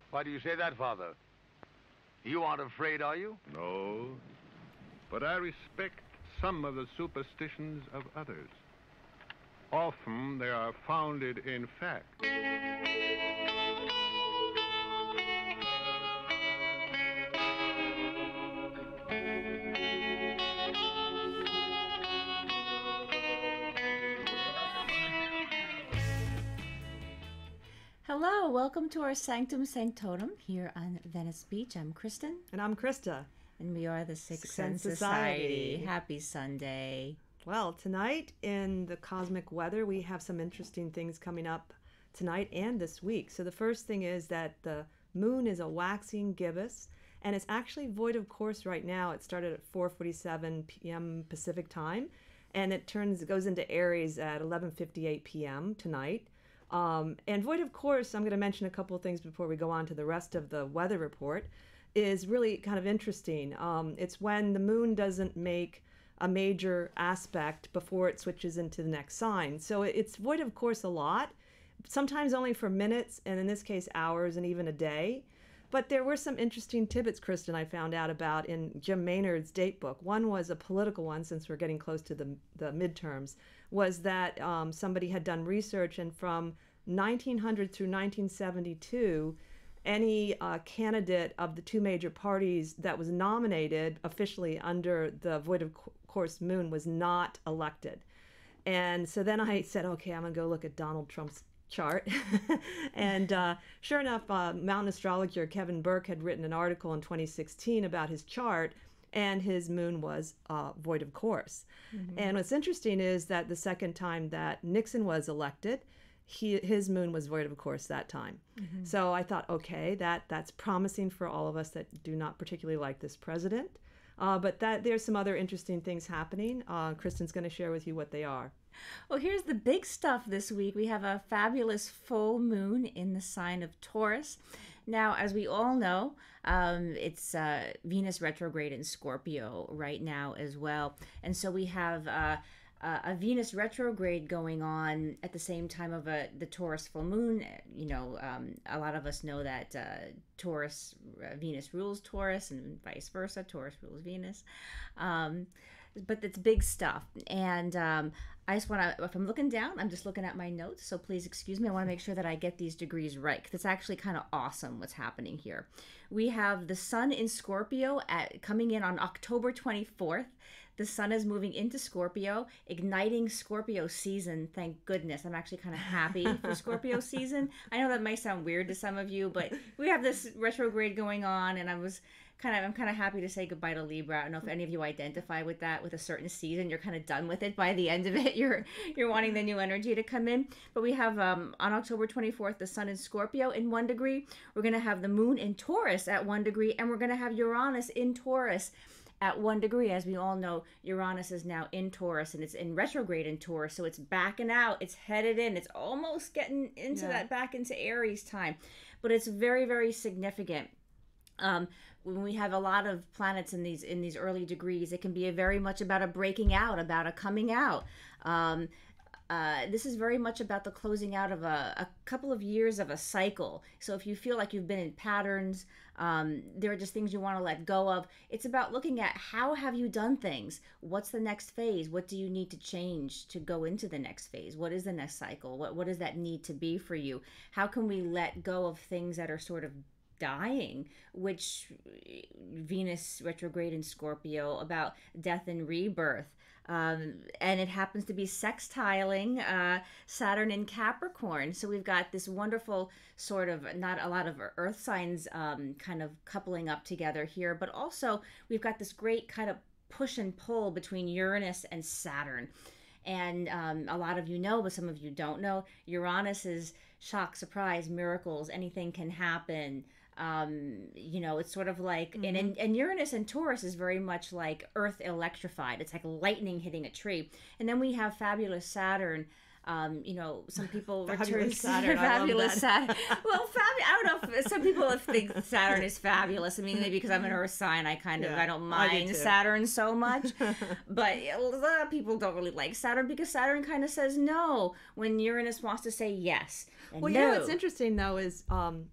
Why do you say that, Father? You aren't afraid, are you? No, but I respect some of the superstitions of others. Often they are founded in fact. Hello, welcome to our Sanctum Sanctorum here on Venice Beach. I'm Kristen. And I'm Krista. And we are the Sixth Sense Sense Society. Happy Sunday. Well, tonight in the cosmic weather, we have some interesting things coming up tonight and this week. So the first thing is that the moon is a waxing gibbous, and it's actually void of course right now. It started at 4:47 p.m. Pacific time, and it goes into Aries at 11:58 p.m. tonight. And void of course, I'm going to mention a couple of things before we go on to the rest of the weather report, is really kind of interesting. It's when the moon doesn't make a major aspect before it switches into the next sign. So it's void of course a lot, sometimes only for minutes, and in this case hours and even a day. But there were some interesting tidbits, Kristen, I found out about in Jim Maynard's date book. One was a political one, since we're getting close to the midterms, was that somebody had done research, and from 1900 through 1972, any candidate of the two major parties that was nominated officially under the void of course moon was not elected. And so then I said, okay, I'm going to go look at Donald Trump's chart. And sure enough, mountain astrologer Kevin Burke had written an article in 2016 about his chart, and his moon was void of course. Mm-hmm. And what's interesting is that the second time that Nixon was elected, his moon was void of course that time. Mm-hmm. So I thought, okay, that's promising for all of us that do not particularly like this president. But there's some other interesting things happening. Kristen's going to share with you what they are. Well, here's the big stuff this week. We have a fabulous full moon in the sign of Taurus. Now, as we all know, it's Venus retrograde in Scorpio right now as well. And so we have a Venus retrograde going on at the same time of the Taurus full moon. You know, a lot of us know that Venus rules Taurus and vice versa. Taurus rules Venus. But it's big stuff. And I just want to, if I'm looking down, I'm just looking at my notes. So please excuse me. I want to make sure that I get these degrees right, because it's actually kind of awesome what's happening here. We have the sun in Scorpio coming in on October 24th. The sun is moving into Scorpio, igniting Scorpio season. Thank goodness. I'm actually kind of happy for Scorpio season. I know that might sound weird to some of you, but we have this retrograde going on, and I'm kind of happy to say goodbye to Libra. I don't know if any of you identify with that, with a certain season. You're kind of done with it by the end of it. You're wanting the new energy to come in. But we have on October 24th, the sun in Scorpio in 1 degree. We're going to have the moon in Taurus at 1 degree, and we're going to have Uranus in Taurus at 1 degree. As we all know, Uranus is now in Taurus, and it's in retrograde in Taurus, so it's backing out, it's headed in, it's almost getting into that back into Aries time, but it's very, very significant. When we have a lot of planets in these early degrees, it can be very much about a breaking out, about a coming out. This is very much about the closing out of a couple of years of a cycle. So if you feel like you've been in patterns, there are just things you want to let go of. It's about looking at how have you done things? What's the next phase? What do you need to change to go into the next phase? What is the next cycle? What does that need to be for you? How can we let go of things that are sort of dying, which Venus retrograde in Scorpio, about death and rebirth. And it happens to be sextiling Saturn in Capricorn. So we've got this wonderful sort of, not a lot of earth signs kind of coupling up together here, but also we've got this great kind of push and pull between Uranus and Saturn. And a lot of you know, but some of you don't know, Uranus is shock, surprise, miracles, anything can happen. It's sort of like, and Uranus and Taurus is very much like Earth electrified. It's like lightning hitting a tree. And then we have fabulous Saturn Some people return Fabulous Saturn. I love fabulous that. Saturn. Well, I don't know if some people think Saturn is fabulous. I mean, maybe because I'm an Earth sign, I don't mind too. Saturn so much. But a lot of people don't really like Saturn because Saturn kind of says no when Uranus wants to say yes. And Well, no. what's interesting though is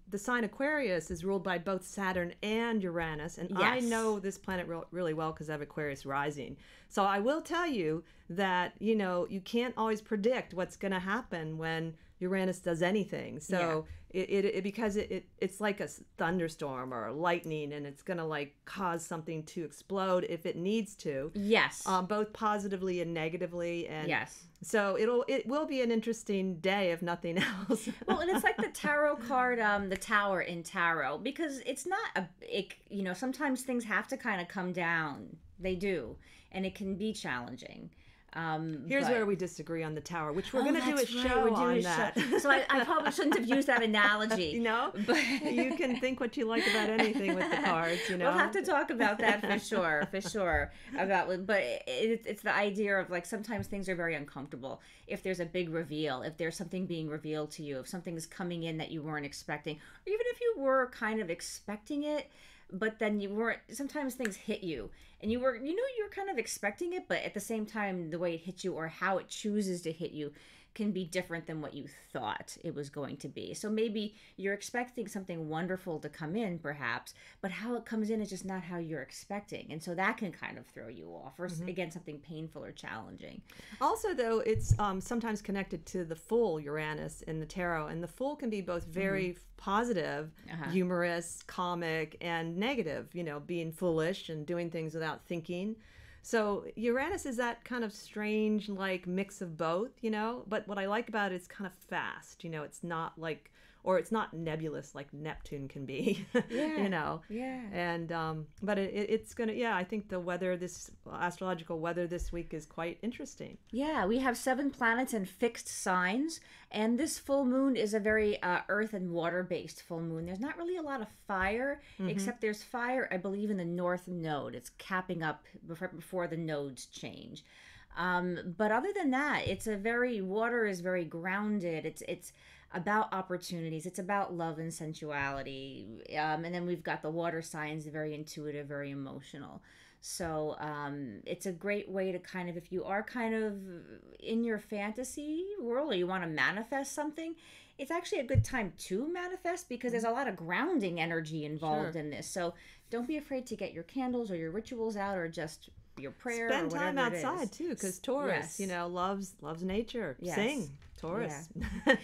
the sign Aquarius is ruled by both Saturn and Uranus, and I Yes. know this planet really well because I have Aquarius rising. So I will tell you that you can't always predict what's going to happen when Uranus does anything. So because it's like a thunderstorm or lightning, and it's going to like cause something to explode if it needs to. Yes. Both positively and negatively, and Yes. so it will be an interesting day if nothing else. Well, and it's like the tarot card, the Tower in tarot, because it's not sometimes things have to kind of come down. They do, and it can be challenging. Here's but- where we disagree on the Tower, which we're Oh, going to do a that's right, show we're doing on a that. show. So I probably shouldn't have used that analogy. But you can think what you like about anything with the cards. We'll have to talk about that for sure. But it's the idea of like sometimes things are very uncomfortable. If there's a big reveal, if there's something being revealed to you, if something's coming in that you weren't expecting, or even if you were kind of expecting it, but then you weren't. Sometimes things hit you, and you're kind of expecting it, but at the same time, the way it hits you or how it chooses to hit you can be different than what you thought it was going to be. So maybe you're expecting something wonderful to come in, perhaps, but how it comes in is just not how you're expecting, and so that can kind of throw you off, or again, something painful or challenging. Also, though, it's sometimes connected to the full Uranus in the tarot, and the full can be both very positive, humorous, comic, and negative, being foolish and doing things without thinking. So Uranus is that kind of strange, like, mix of both, but what I like about it is kind of fast, it's not like, or it's not nebulous like Neptune can be, Yeah. And but it's gonna, I think the weather, this astrological weather this week is quite interesting. Yeah, we have 7 planets in fixed signs, and this full moon is a very earth and water-based full moon. There's not really a lot of fire, except there's fire, I believe, in the north node. It's capping up before the nodes change. But other than that, water is very grounded. It's about opportunities. It's about love and sensuality. And then we've got the water signs, very intuitive, very emotional. So it's a great way to kind of, if you are kind of in your fantasy world or you want to manifest something, it's actually a good time to manifest because there's a lot of grounding energy involved in this. So don't be afraid to get your candles or your rituals out or just your prayer Spend or whatever time outside it is. too, because Taurus, loves nature. Yes. Sing, Taurus. Yeah,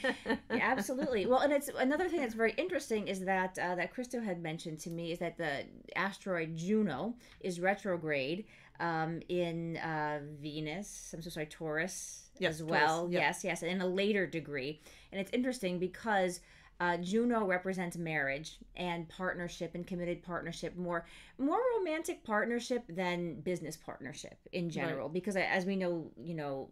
absolutely. Well, and it's another thing that's very interesting is that that Christo had mentioned to me is that the asteroid Juno is retrograde in Venus. I'm so sorry, Taurus as well. Taurus, Yes, and in a later degree. And it's interesting because Juno represents marriage and partnership and committed partnership, more romantic partnership than business partnership in general. Right. Because as we know,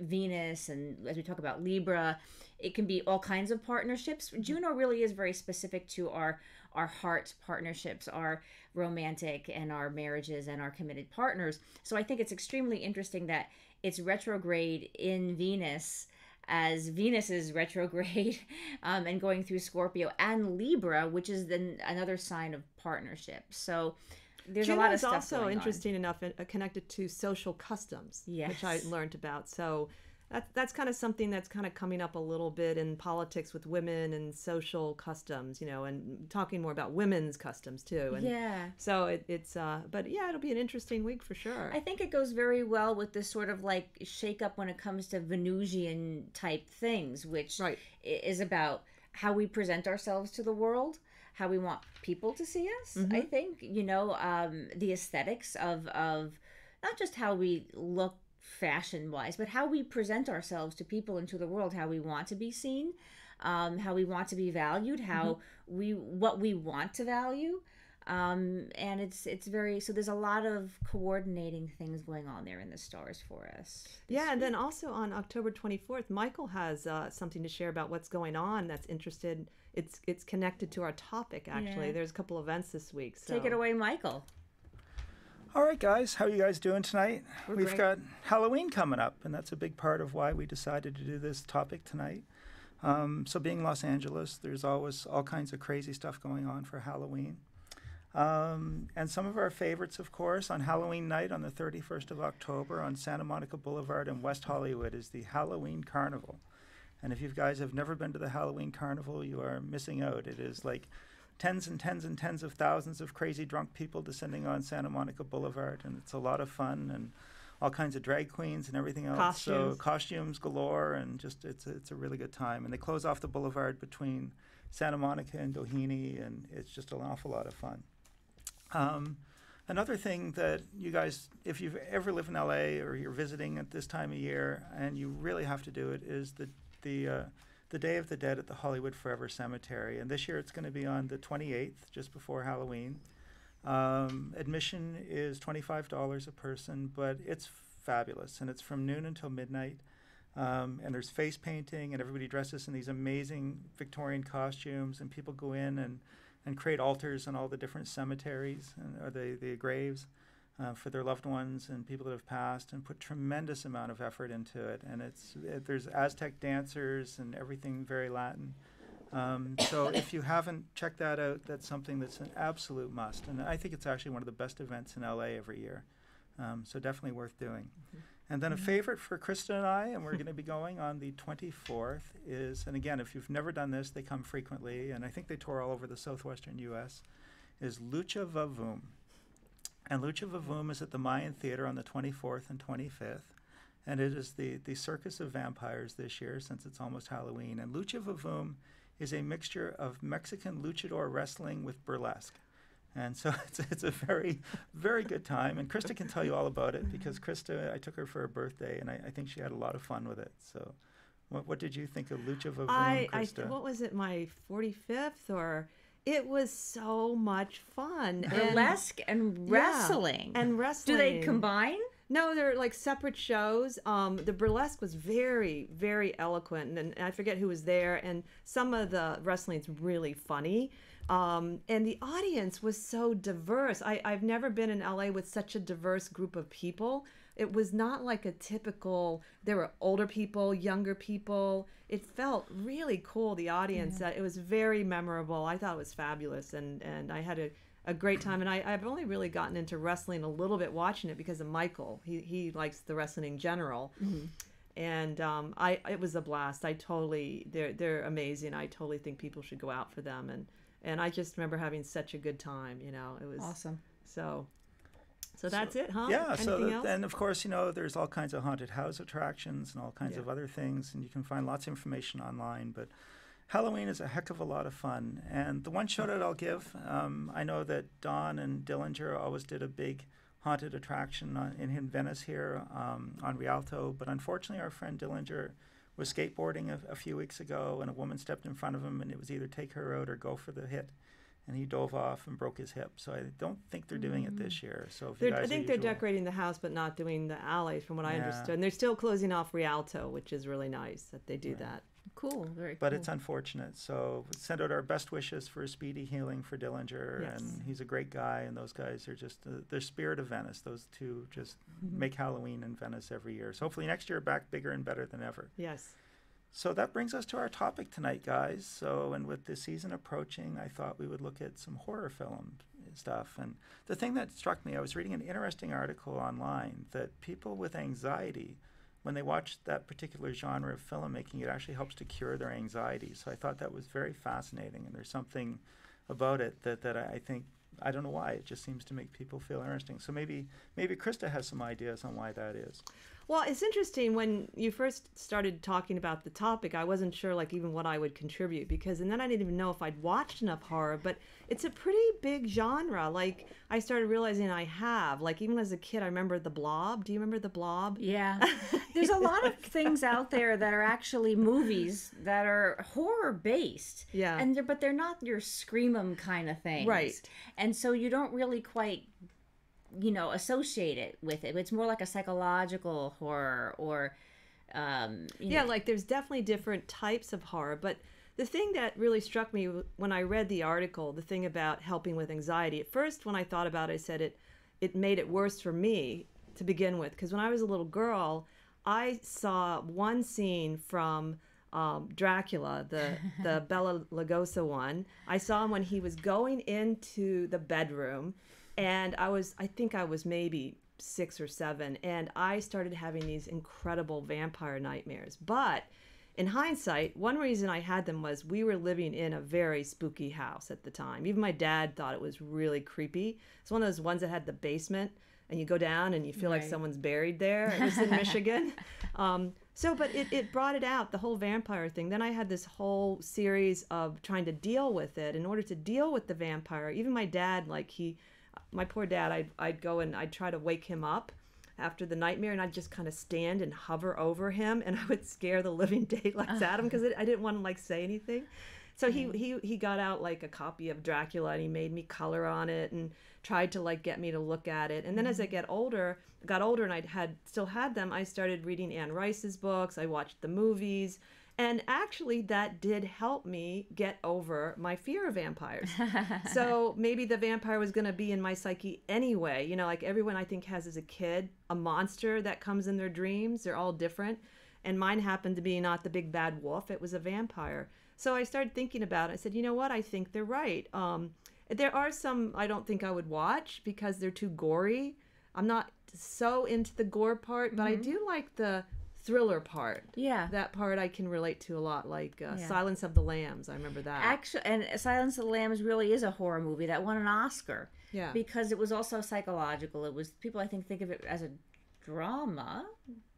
Venus, and as we talk about Libra, it can be all kinds of partnerships. Juno really is very specific to our heart partnerships, our romantic and our marriages and our committed partners. So I think it's extremely interesting that it's retrograde in Venus, as Venus is retrograde and going through Scorpio and Libra, which is then another sign of partnership. So there's Juno a lot of stuff also going interesting enough connected to social customs, which I learned about. So that's kind of something that's kind of coming up a little bit in politics with women and social customs, and talking more about women's customs too. And so it's but it'll be an interesting week for sure. I think it goes very well with this sort of like shake up when it comes to Venusian type things, which is about how we present ourselves to the world, how we want people to see us. I think, the aesthetics of not just how we look fashion-wise, but how we present ourselves to people and to the world, how we want to be seen, how we want to be valued, what we want to value, and it's very, so there's a lot of coordinating things going on there in the stars for us. And then also on October 24th, Michael has something to share about what's going on that's interested. It's connected to our topic, actually. There's a couple events this week. So. Take it away, Michael. All right, guys, how are you guys doing tonight? We've great. got Halloween coming up, and that's a big part of why we decided to do this topic tonight. So being Los Angeles, there's always all kinds of crazy stuff going on for Halloween. And some of our favorites, of course, on Halloween night on the 31st of October on Santa Monica Boulevard in West Hollywood is the Halloween Carnival. And if you guys have never been to the Halloween Carnival, you are missing out. It is like tens and tens and tens of thousands of crazy drunk people descending on Santa Monica Boulevard, and it's a lot of fun, and all kinds of drag queens and everything else. Costumes. So costumes galore, and just it's a really good time. And they close off the boulevard between Santa Monica and Doheny, and it's just an awful lot of fun. Another thing that you guys, if you've ever lived in LA or you're visiting at this time of year, and you really have to do it, is the Day of the Dead at the Hollywood Forever Cemetery. And this year it's going to be on the 28th, just before Halloween. Admission is $25 a person, but it's fabulous, and it's from noon until midnight. And there's face painting, and everybody dresses in these amazing Victorian costumes, and people go in and create altars on all the different cemeteries or the graves for their loved ones and people that have passed, and put tremendous amount of effort into it. And there's Aztec dancers and everything very Latin. So if you haven't checked that out, that's something that's an absolute must. And I think it's actually one of the best events in LA every year. So definitely worth doing. And then a favorite for Krista and I, and we're going to be going on the 24th, is, and again, if you've never done this, they come frequently, and I think they tour all over the southwestern U.S., is Lucha Vavoom. And Lucha Vavoom is at the Mayan Theater on the 24th and 25th. And it is the Circus of Vampires this year, since it's almost Halloween. And Lucha Vavoom is a mixture of Mexican luchador wrestling with burlesque. And so it's a very, very good time. And Krista can tell you all about it, because Krista, I took her for her birthday, and I think she had a lot of fun with it. So what did you think of Lucha Vavoom, Krista? What was it, my 45th or... It was so much fun. Burlesque and wrestling. Yeah, and wrestling. Do they combine? No, they're like separate shows. The burlesque was very, very eloquent, and I forget who was there. And some of the wrestling's really funny. And the audience was so diverse. I've never been in LA with such a diverse group of people. It was not like a typical, there were older people, younger people. It felt really cool, the audience. It was very memorable. I thought it was fabulous, and I had a great time. And I've only really gotten into wrestling a little bit watching it because of Michael. He likes the wrestling in general. Mm-hmm. And it was a blast. They're amazing. I totally think people should go out for them. And I just remember having such a good time, It was awesome. So that's it, huh? Yeah. Anything else? And of course, there's all kinds of haunted house attractions and all kinds of other things, and you can find lots of information online. But Halloween is a heck of a lot of fun. And the one shout out I'll give, I know that Don and Dillinger always did a big haunted attraction in Venice here on Rialto, but unfortunately our friend Dillinger was skateboarding a few weeks ago, and a woman stepped in front of him, and it was either take her out or go for the hit. And he dove off and broke his hip. So I don't think they're doing it this year. So I think they're decorating the house, but not doing the alleys, from what I understood. And they're still closing off Rialto, which is really nice that they do that. Cool, very cool. But it's unfortunate. So send out our best wishes for a speedy healing for Dillinger. Yes. And he's a great guy, and those guys are just the spirit of Venice. Those two just make Halloween in Venice every year. So hopefully next year back bigger and better than ever. Yes. So that brings us to our topic tonight, guys. So, and with the season approaching, I thought we would look at some horror film stuff. And the thing that struck me, I was reading an interesting article online that people with anxiety, when they watch that particular genre of filmmaking, it actually helps to cure their anxiety. So I thought that was very fascinating. And there's something about it that I think, I don't know why, it just seems to make people feel interesting. So maybe Krista has some ideas on why that is. Well, it's interesting, when you first started talking about the topic, I wasn't sure even what I would contribute, and then I didn't even know if I'd watched enough horror, but it's a pretty big genre. I started realizing I have, even as a kid, I remember The Blob. Do you remember The Blob? Yeah. There's a lot of things out there that are actually movies that are horror based. Yeah. But they're not your scream 'em kind of things. Right. And so you don't really quite associate it with it. It's more like a psychological horror or, there's definitely different types of horror. But the thing that really struck me when I read the article, the thing about helping with anxiety, at first when I thought about it, I said it made it worse for me to begin with. Because when I was a little girl, I saw one scene from Dracula, the Bela Lugosi one. I saw him when he was going into the bedroom, and I think I was maybe 6 or 7, and I started having these incredible vampire nightmares. But in hindsight, one reason I had them was we were living in a very spooky house at the time. Even my dad thought it was really creepy. It's one of those ones that had the basement, and you go down and you feel like someone's buried there. It was in Michigan. But it brought it out, the whole vampire thing. Then I had this whole series of trying to deal with it. In order to deal with the vampire, even my dad, my poor dad, I'd go and I'd try to wake him up after the nightmare, and I'd just kind of stand and hover over him, and I would scare the living daylights out of him because I didn't want to say anything. So he got out a copy of Dracula, and he made me color on it and tried to get me to look at it. And then as I got older and I still had them, I started reading Anne Rice's books. I watched the movies. And actually, that did help me get over my fear of vampires. So maybe the vampire was going to be in my psyche anyway. Everyone I think has as a kid a monster that comes in their dreams. They're all different. And mine happened to be not the big bad wolf. It was a vampire. So I started thinking about it. I said, you know what? I think they're right. There are some I don't think I would watch because they're too gory. I'm not so into the gore part, but I do like the thriller part. Yeah. That part I can relate to a lot, Silence of the Lambs. I remember that. Actually, and Silence of the Lambs really is a horror movie that won an Oscar. Yeah. Because it was also psychological. It was, people I think of it as a drama,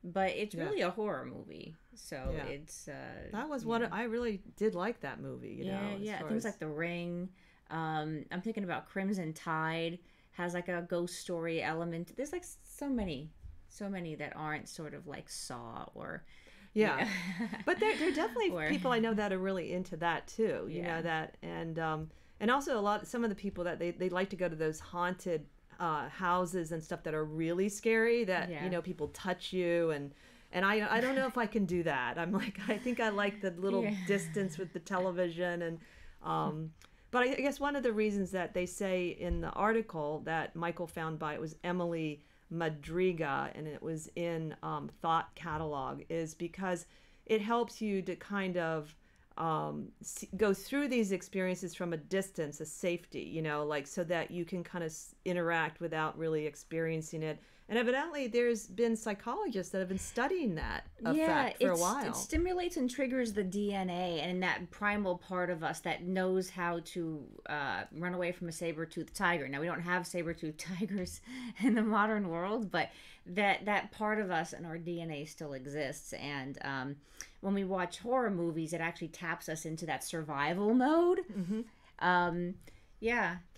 but it's really a horror movie. So it's that was what I really did like that movie, you know. Yeah, things like The Ring. I'm thinking about Crimson Tide has a ghost story element. There's so many that aren't sort of like Saw or but there are definitely people I know that are really into that too. You know that, and also some of the people that they like to go to those haunted houses and stuff that are really scary. That people touch you and I don't know if I can do that. I think I like the little distance with the television and. But I guess one of the reasons that they say in the article that Michael found it was Emily Madriga, and it was in Thought Catalog, is because it helps you to kind of go through these experiences from a distance, a safety, so that you can kind of interact without really experiencing it. And evidently there's been psychologists that have been studying that effect for a while. It stimulates and triggers the DNA and that primal part of us that knows how to run away from a saber-toothed tiger. Now, we don't have saber-toothed tigers in the modern world, but that part of us and our DNA still exists. And when we watch horror movies, it actually taps us into that survival mode. Mm-hmm.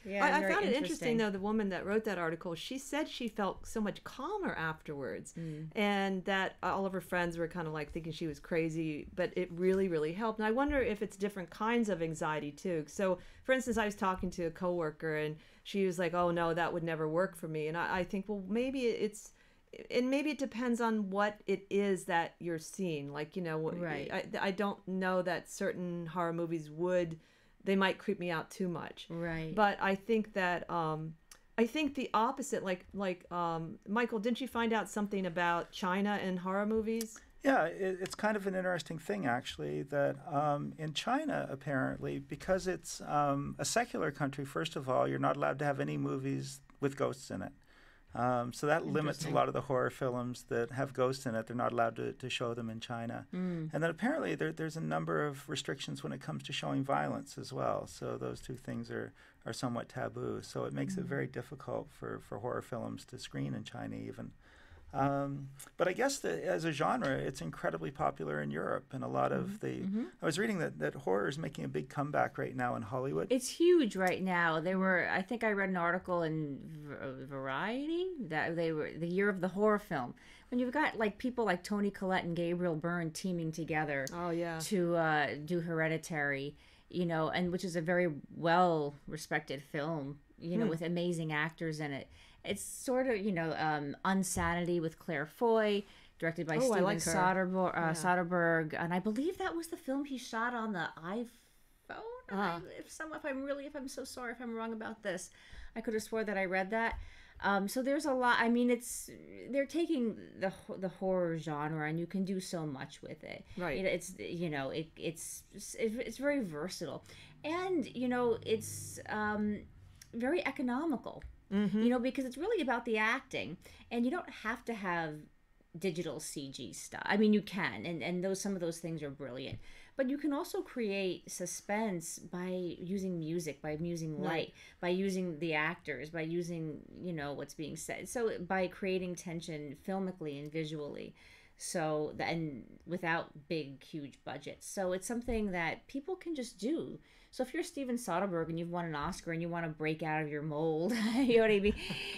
I found it interesting, though, the woman that wrote that article, she said she felt so much calmer afterwards, and that all of her friends were kind of thinking she was crazy, but it really, really helped. And I wonder if it's different kinds of anxiety, too. So, for instance, I was talking to a coworker, and she was like, oh, no, that would never work for me. And I think, well, maybe it depends on what it is that you're seeing. Right. I don't know that certain horror movies they might creep me out too much. Right. But I think that I think the opposite, Michael, didn't you find out something about China and horror movies? Yeah, it's kind of an interesting thing, actually, that in China, apparently, because it's a secular country, first of all, you're not allowed to have any movies with ghosts in it. So that limits a lot of the horror films that have ghosts in it. They're not allowed to show them in China. And then apparently there's a number of restrictions when it comes to showing violence as well. So those two things are somewhat taboo. So it makes it very difficult for horror films to screen in China even. But I guess that as a genre, it's incredibly popular in Europe, and a lot of the. I was reading that horror is making a big comeback right now in Hollywood. It's huge right now. I think I read an article in Variety that they were the year of the horror film. When you've got people like Toni Collette and Gabriel Byrne teaming together. To do Hereditary, and which is a very well respected film, with amazing actors in it. It's sort of, Unsanity with Claire Foy, directed by Steven Soderbergh. And I believe that was the film he shot on the iPhone. If I'm so sorry if I'm wrong about this. I could have swore that I read that. So there's a lot. I mean, they're taking the horror genre, and you can do so much with it. Right. It's very versatile, and it's very economical. Because it's really about the acting, and you don't have to have digital CG stuff. I mean, you can, and some of those things are brilliant. But you can also create suspense by using music, by using light, by using the actors, by using, what's being said. So by creating tension filmically and visually. So, and without big, huge budgets. So it's something that people can just do. So if you're Steven Soderbergh and you've won an Oscar and you want to break out of your mold, you know what I mean?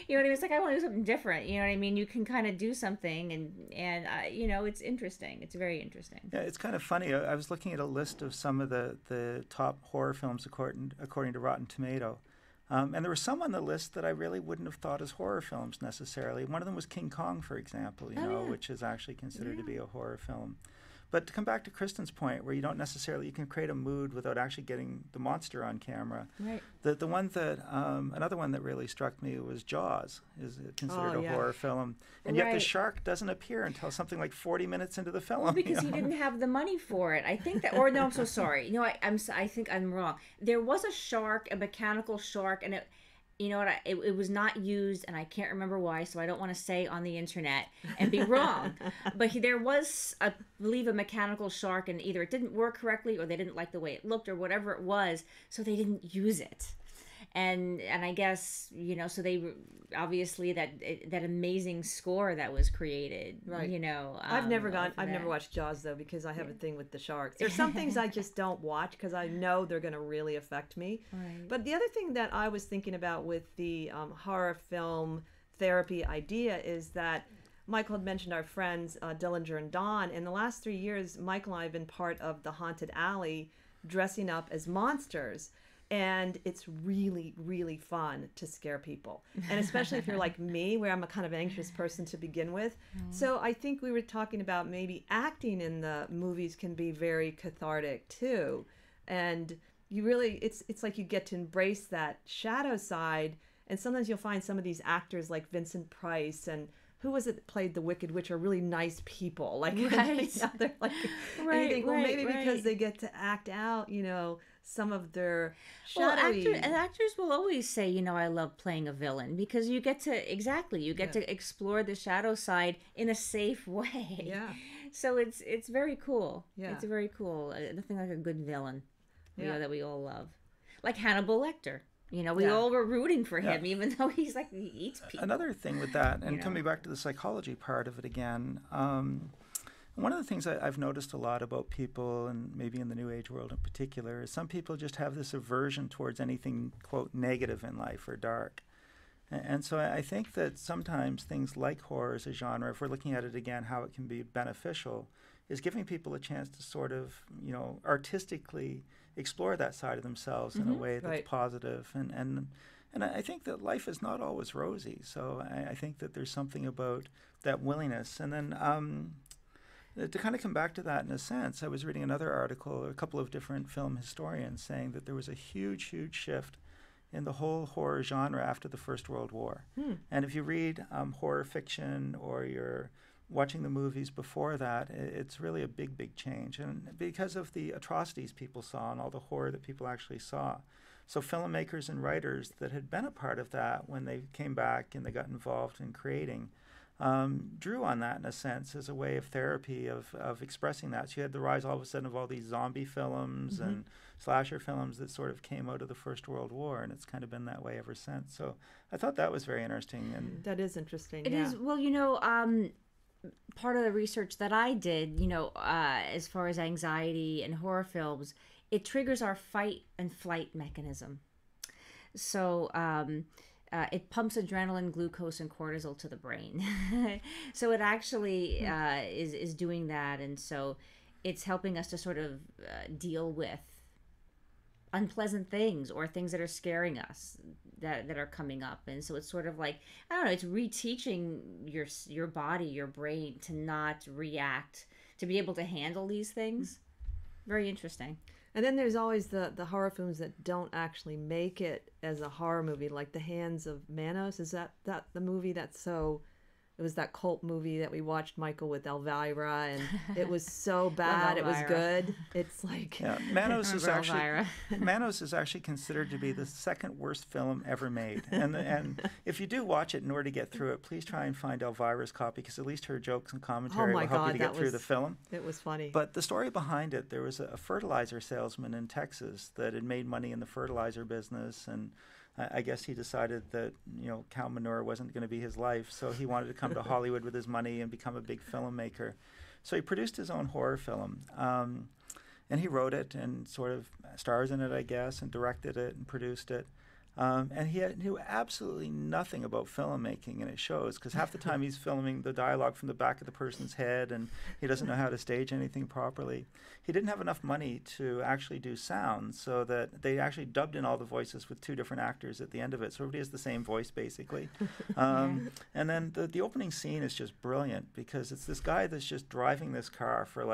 It's like, I want to do something different. You know what I mean? You can kind of do something, and it's interesting. It's very interesting. Yeah, it's kind of funny. I was looking at a list of some of the top horror films according to Rotten Tomato. And there were some on the list that I really wouldn't have thought as horror films necessarily. One of them was King Kong, for example, which is actually considered to be a horror film. But to come back to Kristen's point, where you can create a mood without actually getting the monster on camera. Right. The one that, another one that really struck me was Jaws, is considered a horror film. And yet the shark doesn't appear until something like 40 minutes into the film. Well, because he didn't have the money for it. I think that, or no, I'm so sorry. No, I think I'm wrong. There was a shark, a mechanical shark, and it was not used, and I can't remember why, so I don't want to say on the internet and be wrong. But there was, I believe, a mechanical shark, and either it didn't work correctly, or they didn't like the way it looked, or whatever it was, so they didn't use it. And I guess, so they obviously that amazing score that was created, right? I've never watched Jaws though, because I have a thing with the sharks. There's some things I just don't watch because I know they're going to really affect me. Right. But the other thing that I was thinking about with the horror film therapy idea is that Michael had mentioned our friends Dillinger and Don. In the last 3 years, Michael and I have been part of the Haunted Alley, dressing up as monsters. And it's really, really fun to scare people. And especially if you're like me, where I'm a kind of anxious person to begin with. So I think we were talking about maybe acting in the movies can be very cathartic too. And you really, it's like you get to embrace that shadow side. And sometimes you'll find some of these actors like Vincent Price and who was it that played the Wicked Witch are really nice people. Like, right. They're like, right, you think, well, maybe right. because they get to act out, some of their shadowy... Well, actors will always say, I love playing a villain, because you get to to explore the shadow side in a safe way. Yeah. So it's very cool. Yeah. It's very cool. Nothing like a good villain, that we all love. Like Hannibal Lecter. We all were rooting for him, even though he eats people. Another thing with that, and coming back to the psychology part of it again, one of the things I've noticed a lot about people, and maybe in the New Age world in particular, is some people just have this aversion towards anything, quote, negative in life or dark. And so I think that sometimes things like horror as a genre, if we're looking at it again, how it can be beneficial, is giving people a chance to sort of, artistically explore that side of themselves in a way that's positive. And I think that life is not always rosy. So I think that there's something about that willingness. And then to kind of come back to that in a sense, I was reading another article, a couple of different film historians saying that there was a huge, huge shift in the whole horror genre after the First World War. And if you read horror fiction or you're watching the movies before that, it's really a big, big change. And because of the atrocities people saw and all the horror that people actually saw. So filmmakers and writers that had been a part of that when they came back and they got involved in creating, drew on that in a sense as a way of therapy of expressing that. So you had the rise all of a sudden of all these zombie films and slasher films that sort of came out of the First World War, and it's kind of been that way ever since. So I thought that was very interesting. And that is interesting. It is. Well, part of the research that I did, as far as anxiety and horror films, it triggers our fight and flight mechanism. So it pumps adrenaline, glucose, and cortisol to the brain. So it actually is doing that, and so it's helping us to sort of deal with unpleasant things or things that are scaring us that are coming up. And so it's sort of like, I don't know, it's reteaching your body, your brain to not react, to be able to handle these things. Very interesting. And then there's always the horror films that don't actually make it as a horror movie, like The Hands of Manos. Is that the movie that's so... It was that cult movie that we watched, Michael, with Elvira, and it was so bad. It was good. It's like... Yeah, Manos is actually considered to be the second worst film ever made. And if you do watch it in order to get through it, please try and find Elvira's copy, because at least her jokes and commentary will help you to get through the film. It was funny. But the story behind it, there was a fertilizer salesman in Texas that had made money in the fertilizer business, and I guess he decided that, cow manure wasn't going to be his life, so he wanted to come to Hollywood with his money and become a big filmmaker. So he produced his own horror film, and he wrote it and sort of stars in it, I guess, and directed it and produced it. And he knew absolutely nothing about filmmaking, and it shows, because half the time he's filming the dialogue from the back of the person's head, and he doesn't know how to stage anything properly. He didn't have enough money to actually do sound, so that they actually dubbed in all the voices with two different actors at the end of it, so everybody has the same voice, basically. And then the opening scene is just brilliant, because it's this guy that's just driving this car for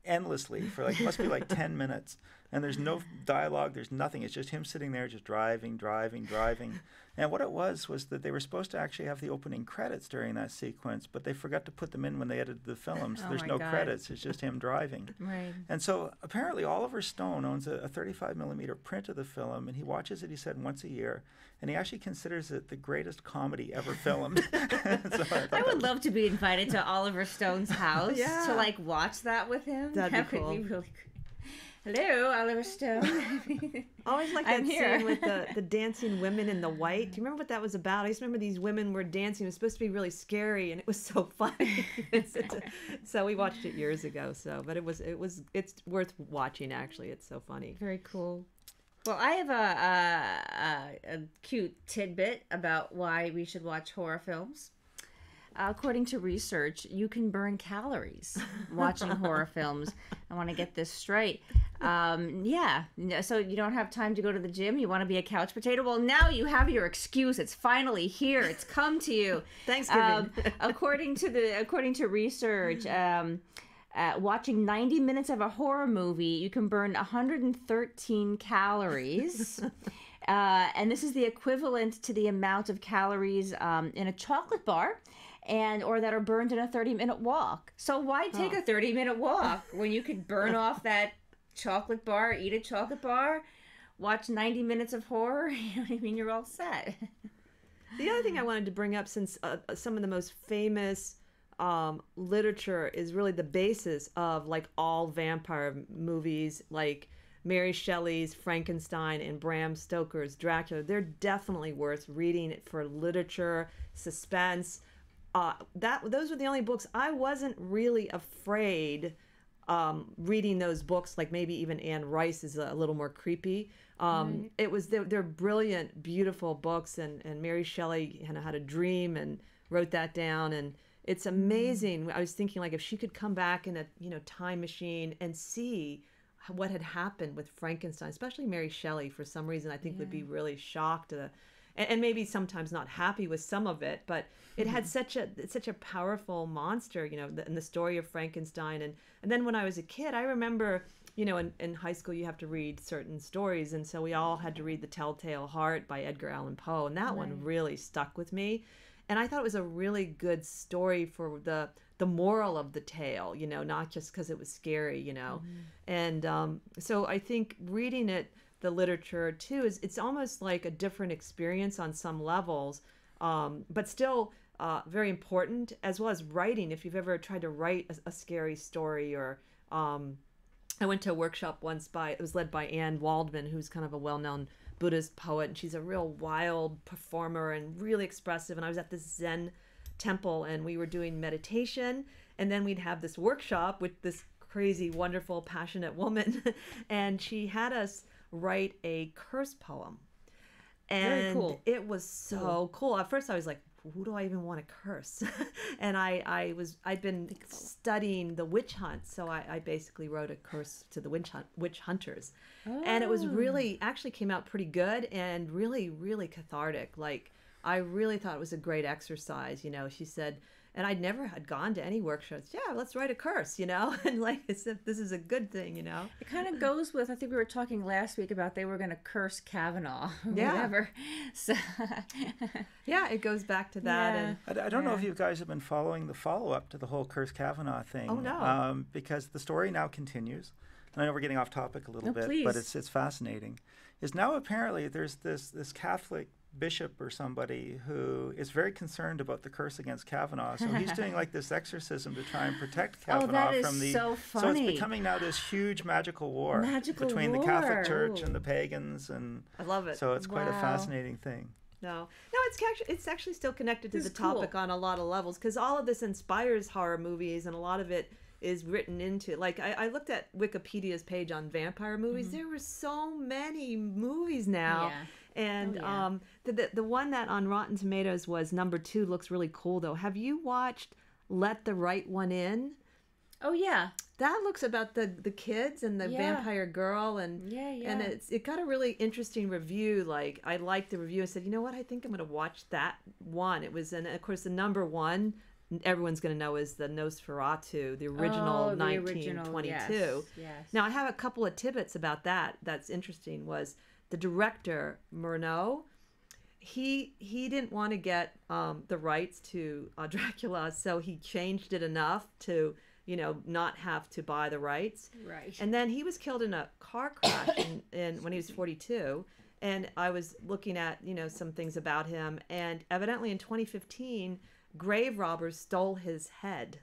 endlessly for must be 10 minutes, and there's no dialogue, there's nothing. It's just him sitting there just driving. And what it was that they were supposed to actually have the opening credits during that sequence, but they forgot to put them in when they edited the film, so there's no credits. It's just him driving. Right. And so apparently Oliver Stone owns a 35 millimeter print of the film, and he watches it, he said, once a year, and he actually considers it the greatest comedy ever filmed. I would love to be invited to Oliver Stone's house to watch that with him. That'd be cool. Would be really good. Hello, Oliver Stone. Always like that scene with the dancing women in the white. Do you remember what that was about? I just remember these women were dancing. It was supposed to be really scary, and it was so funny. So we watched it years ago. But it's worth watching, actually. It's so funny. Very cool. Well, I have a cute tidbit about why we should watch horror films. According to research, you can burn calories watching horror films. I want to get this straight. So you don't have time to go to the gym. You want to be a couch potato. Well, now you have your excuse. It's finally here. It's come to you. Thanksgiving. According to research, watching 90 minutes of a horror movie, you can burn 113 calories. And this is the equivalent to the amount of calories in a chocolate bar, or that are burned in a 30-minute walk. So why take a 30-minute walk when you could burn off that chocolate bar, eat a chocolate bar, watch 90 minutes of horror? You know what I mean? You're all set. The other thing I wanted to bring up, since some of the most famous literature is really the basis of all vampire movies, like Mary Shelley's Frankenstein and Bram Stoker's Dracula. They're definitely worth reading for literature, suspense. Those were the only books I wasn't really afraid reading those books. Maybe even Anne Rice is a little more creepy. Right. They're brilliant, beautiful books, and Mary Shelley had a dream and wrote that down, and it's amazing. I was thinking if she could come back in a time machine and see what had happened with Frankenstein, especially Mary Shelley, for some reason I think would be really shocked and maybe sometimes not happy with some of it, but it had such a powerful monster, in the story of Frankenstein. And then when I was a kid, I remember, in high school you have to read certain stories, and so we all had to read The Telltale Heart by Edgar Allan Poe, and that one really stuck with me. And I thought it was a really good story for the moral of the tale, not just because it was scary, And so I think reading the literature too, it's almost like a different experience on some levels, but still very important, as well as writing. If you've ever tried to write a scary story, or I went to a workshop once it was led by Anne Waldman, who's kind of a well-known Buddhist poet, and she's a real wild performer and really expressive. And I was at this Zen temple, and we were doing meditation, and then we'd have this workshop with this crazy, wonderful, passionate woman, and she had us write a curse poem. And very cool. It was so cool. At first I was like, who do I even want to curse? And I'd been studying the witch hunt, so I basically wrote a curse to the witch hunters. And it was actually came out pretty good and really, really cathartic. I really thought it was a great exercise. She said, And I'd never had gone to any workshops. Yeah, let's write a curse, and like as if this is a good thing, It kind of goes with, I think we were talking last week about they were going to curse Kavanaugh or Yeah. whatever. So Yeah, it goes back to that. Yeah. And I don't know if you guys have been following the follow-up to the whole Curse Kavanaugh thing. Oh, no. Because the story now continues. And I know we're getting off topic a little bit, please. but it's fascinating. Is now apparently there's this Catholic bishop or somebody who is very concerned about the curse against Kavanaugh. So he's doing like this exorcism to try and protect Kavanaugh that is from the. so funny. it's becoming now this huge magical war between the war. Catholic Church Ooh. and the pagans, and I love it. so it's quite a Wow. fascinating thing. No, it's actually still connected to This the is cool. topic on a lot of levels because all of this inspires horror movies and a lot of it is written into. Like I looked at Wikipedia's page on vampire movies. There were so many movies now. Yeah. And Oh, yeah. the one that on Rotten Tomatoes was #2 looks really cool though. Have you watched Let the Right One In? Oh yeah. That looks about the kids and the Yeah. vampire girl and Yeah, yeah. and it got a really interesting review. Like I liked the review. I said, you know what? I think I'm going to watch that one. It was, and of course, the #1 everyone's going to know is the Nosferatu, the original Oh, the original, 1922. yes. Now I have a couple of tidbits about that. That's interesting. Was the director Murnau? He didn't want to get the rights to Dracula, so he changed it enough to not have to buy the rights. Right. And then he was killed in a car crash in when he was 42. And I was looking at, some things about him. And evidently in 2015, grave robbers stole his head.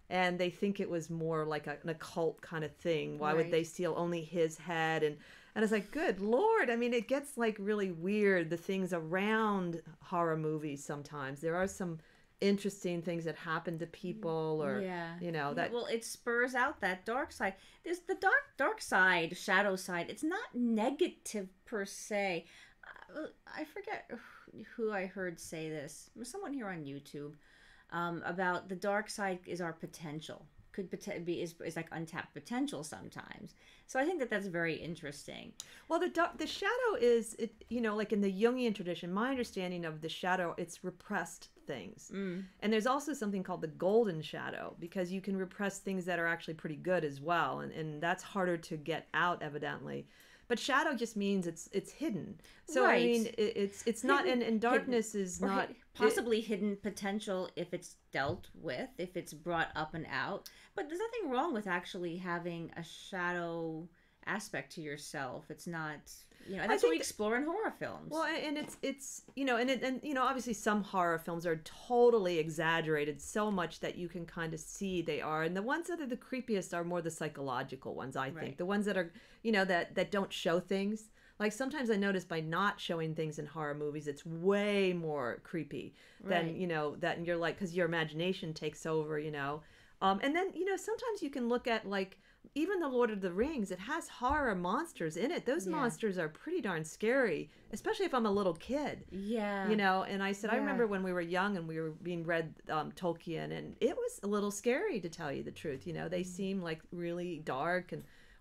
And they think it was more like an occult kind of thing. Why would Right. they steal only his head? And it's like, good Lord. I mean, it gets like really weird, the things around horror movies sometimes. There are some interesting things that happen to people or that well, it spurs out that dark side. There's the dark side, shadow side. It's not negative per se. I forget who I heard say this. It was someone here on YouTube about the dark side is our potential. Could be is like untapped potential sometimes. So I think that's very interesting. Well, the shadow is like in the Jungian tradition. My understanding of the shadow, it's repressed things, and there's also something called the golden shadow because you can repress things that are actually pretty good as well, and that's harder to get out evidently. But shadow just means it's hidden. So Right. I mean, it's not, and darkness Hidden. is Or not possibly hidden potential if it's dealt with, if it's brought up and out. But there's nothing wrong with actually having a shadow aspect to yourself. It's not, and that's what we think explore in horror films. Well, and it's and obviously some horror films are totally exaggerated so much that you can kind of see they are, and the ones that are the creepiest are more the psychological ones. I think Right. the ones that are that don't show things. Like sometimes I notice by not showing things in horror movies, it's way more creepy than Right. that, and you're like because your imagination takes over, and then sometimes you can look at like. Even the Lord of the Rings, it has horror monsters in it. Those Yeah. monsters are pretty darn scary, especially if I'm a little kid. Yeah. And I said, I Yeah. remember when we were young and we were being read Tolkien, and it was a little scary to tell you the truth. They seem like really dark,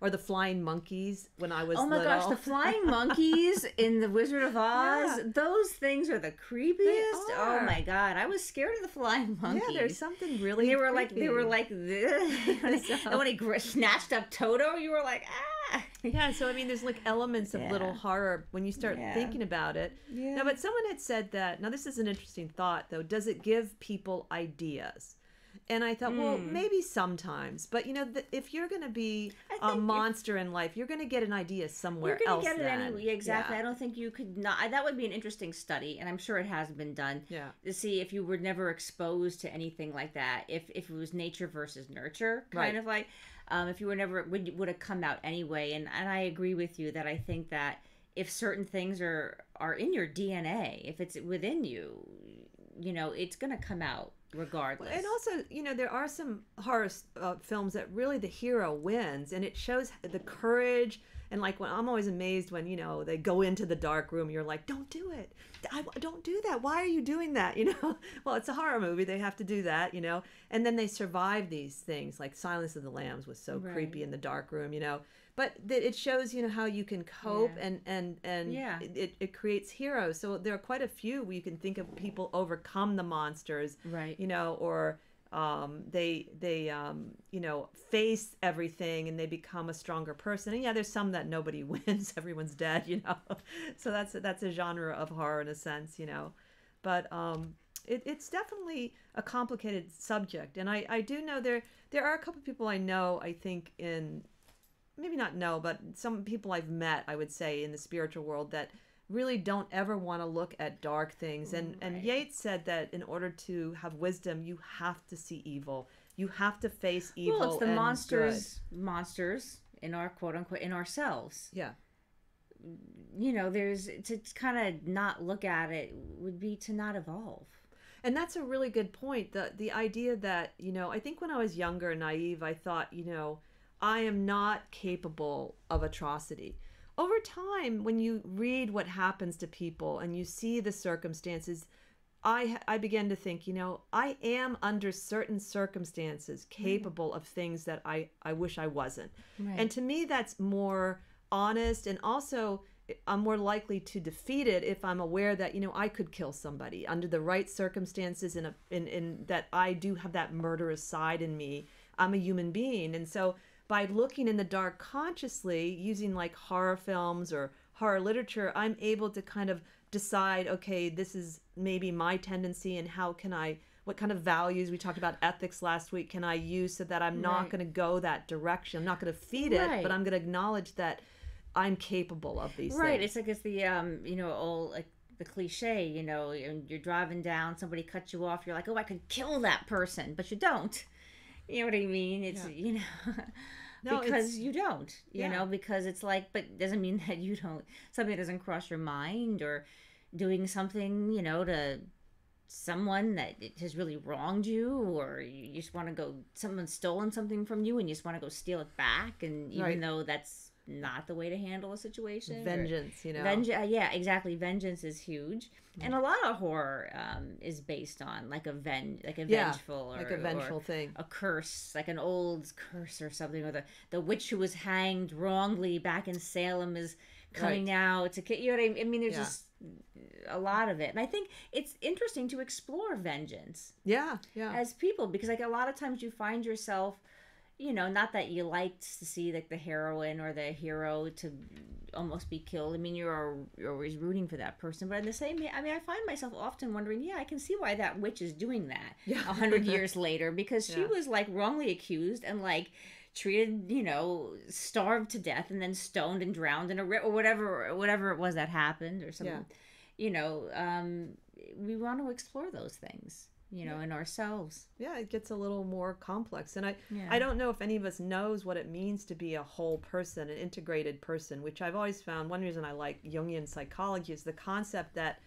or the flying monkeys when I was Oh my little. gosh, the flying monkeys in The Wizard of Oz, Yeah. those things are the creepiest. Oh are. my god, I was scared of the flying monkeys. Yeah, there's something really. And they were creepy. like this. So- And when he snatched up Toto, you were like, ah. Yeah, so I mean, there's like elements of Yeah. little horror when you start Yeah. thinking about it. Yeah. No, but someone had said that. Now, this is an interesting thought, though. Does it give people ideas? And I thought, well, maybe sometimes. But if you're going to be I a think monster in life, you're going to get an idea somewhere You're else. gonna get it then. anyway. Exactly. Yeah. I don't think you could not. That would be an interesting study, and I'm sure it has been done. Yeah. To see if you were never exposed to anything like that, if it was nature versus nurture, kind Right. of like, if you were never would have come out anyway. And I agree with you that I think that if certain things are in your DNA, if it's within you, it's gonna come out regardless. And also, there are some horror films that really the hero wins, and it shows the courage And like when I'm always amazed when, you know, they go into the dark room, you're like, don't do it. Don't do that. Why are you doing that? You know, well, it's a horror movie. They have to do that, you know, and then they survive these things like Silence of the Lambs was so creepy in the dark room, you know, but it shows, you know, how you can cope and it creates heroes. So there are quite a few where you can think of people overcome the monsters, right? You know, or they you know, face everything and they become a stronger person. And yeah, there's some that nobody wins, everyone's dead, you know. So that's a genre of horror in a sense, you know. But it's definitely a complicated subject. And I do know there are a couple of people I know, I think maybe not know, but some people I've met, I would say, in the spiritual world that really don't ever want to look at dark things. And Yeats said that in order to have wisdom, you have to see evil. You have to face evil. Well, it's the and monsters in our quote unquote in ourselves. Yeah. You know, there's to kind of not look at it would be to not evolve. And that's a really good point. The idea that, you know, I think when I was younger and naive, I thought, you know, I am not capable of atrocity. Over time, when you read what happens to people and you see the circumstances, I began to think, you know, I am under certain circumstances capable of things that I wish I wasn't. Right. And to me, that's more honest, and also I'm more likely to defeat it if I'm aware that, you know, I could kill somebody under the right circumstances, in that I do have that murderous side in me. I'm a human being. And so by looking in the dark consciously, using like horror films or horror literature, I'm able to kind of decide, okay, this is maybe my tendency, and what kind of values, we talked about ethics last week, can I use so that I'm not going to go that direction. I'm not going to feed it, but I'm going to acknowledge that I'm capable of these things. It's the you know, old, like the cliche, you know, you're driving down, somebody cuts you off, you're like, oh, I could kill that person, but you don't. You know what I mean? It's, you know, no, because you don't, you know, because it's like, but doesn't mean that you don't, something doesn't cross your mind, or doing something, you know, to someone that has really wronged you, or you just want to go, someone's stolen something from you and you just want to go steal it back. And even though that's not the way to handle a situation. Vengeance, you know. Yeah, exactly. Vengeance is huge. And a lot of horror is based on like a vengeful or, like a vengeful or thing, a curse, like an old curse or something, or the witch who was hanged wrongly back in Salem is coming out to, you know what I mean? There's just a lot of it. And I think it's interesting to explore vengeance. Yeah. As people, because like a lot of times you find yourself, you know, not that you like to see like the heroine or the hero to almost be killed. I mean, you're always rooting for that person, but in the same, I mean, I find myself often wondering, I can see why that witch is doing that 100 years later, because she was like wrongly accused and like treated, you know, starved to death and then stoned and drowned in a river or whatever it was that happened or something. You know, we want to explore those things, you know, in ourselves. Yeah, it gets a little more complex. And I don't know if any of us knows what it means to be a whole person, an integrated person, which I've always found one reason I like Jungian psychology is the concept that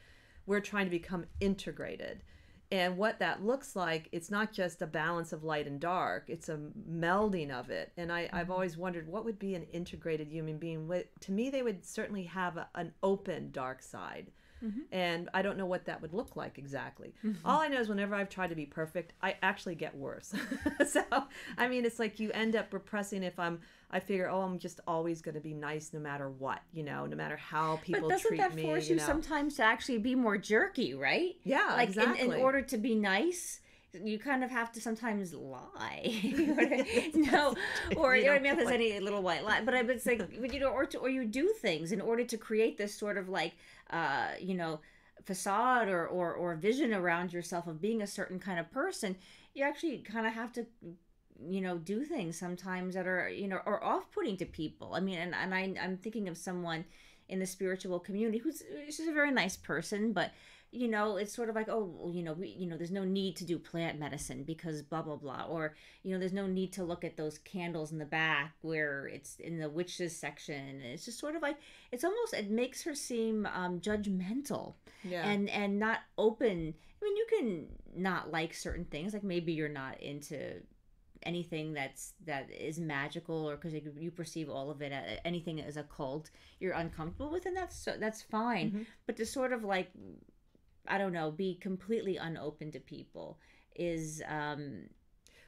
we're trying to become integrated. And what that looks like, it's not just a balance of light and dark, it's a melding of it. And I've always wondered, what would be an integrated human being? To me, they would certainly have an open dark side. And I don't know what that would look like exactly. All I know is whenever I've tried to be perfect, I actually get worse. So, I mean, it's like you end up repressing I figure, I'm just always going to be nice no matter what, you know, no matter how people treat me. But doesn't that force you sometimes to actually be more jerky, right? Yeah, like exactly. In order to be nice, you kind of have to sometimes lie. No, or you know what I mean? If there's any little white lie, but it's like, but you know, or you do things in order to create this sort of like, you know, facade or vision around yourself of being a certain kind of person. You actually kind of have to, you know, do things sometimes that are, you know, or off-putting to people. I mean, and I'm thinking of someone in the spiritual community she's a very nice person, but you know, it's sort of like, you know, there's no need to do plant medicine because blah, blah, blah. Or, you know, there's no need to look at those candles in the back where it's in the witches section. It's just sort of like, it makes her seem judgmental and not open. I mean, you can not like certain things. Like maybe you're not into anything that is magical, or because you perceive all of it, anything as a cult, you're uncomfortable with, and that's fine. But to sort of like, I don't know, be completely unopen to people is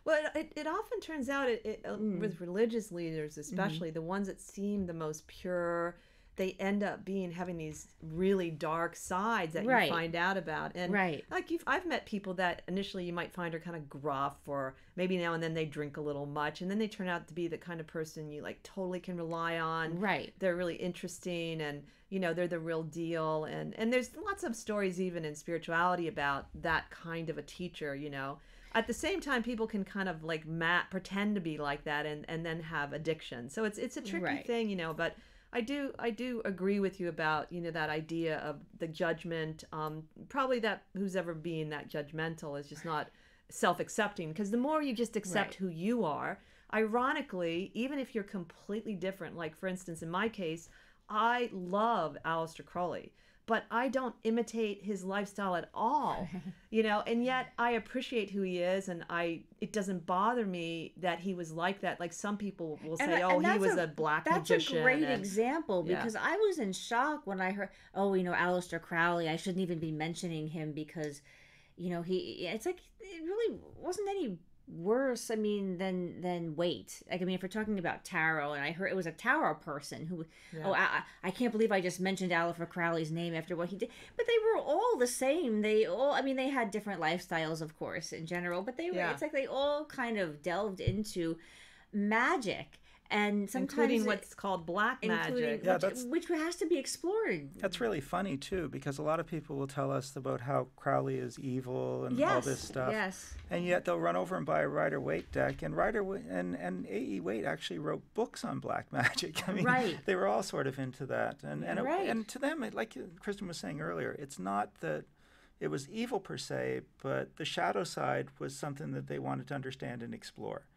Well, it often turns out with religious leaders, especially the ones that seem the most pure, they end up having these really dark sides that you find out about. And like I've met people that initially you might find are kind of gruff, or maybe now and then they drink a little much, and then they turn out to be the kind of person you like totally can rely on. They're really interesting, and they're the real deal. And there's lots of stories even in spirituality about that kind of a teacher. At the same time, people can kind of like pretend to be like that and then have addiction. So it's a tricky thing, but I do agree with you about, that idea of the judgment. Probably that who's ever being that judgmental is just not self-accepting, because the more you just accept who you are, ironically, even if you're completely different, like for instance, in my case, I love Aleister Crowley, but I don't imitate his lifestyle at all, and yet I appreciate who he is, and it doesn't bother me that he was like that. Like some people will say, he was a black magician. That's a great example, because I was in shock when I heard, Aleister Crowley, I shouldn't even be mentioning him because, it's like, it really wasn't any worse, than weight. Like, if we're talking about tarot, and I heard it was a tarot person who, I can't believe I just mentioned Aleister Crowley's name after what he did. But they were all the same. They all, they had different lifestyles, of course, in general, but they were, it's like they all kind of delved into magic. And sometimes including what's called black magic, which has to be explored. That's really funny too, because a lot of people will tell us about how Crowley is evil and all this stuff. And yet they'll run over and buy a Rider-Waite deck, and and A.E. Waite actually wrote books on black magic. They were all sort of into that, and to them, like Kristen was saying earlier, it's not that it was evil per se, but the shadow side was something that they wanted to understand and explore.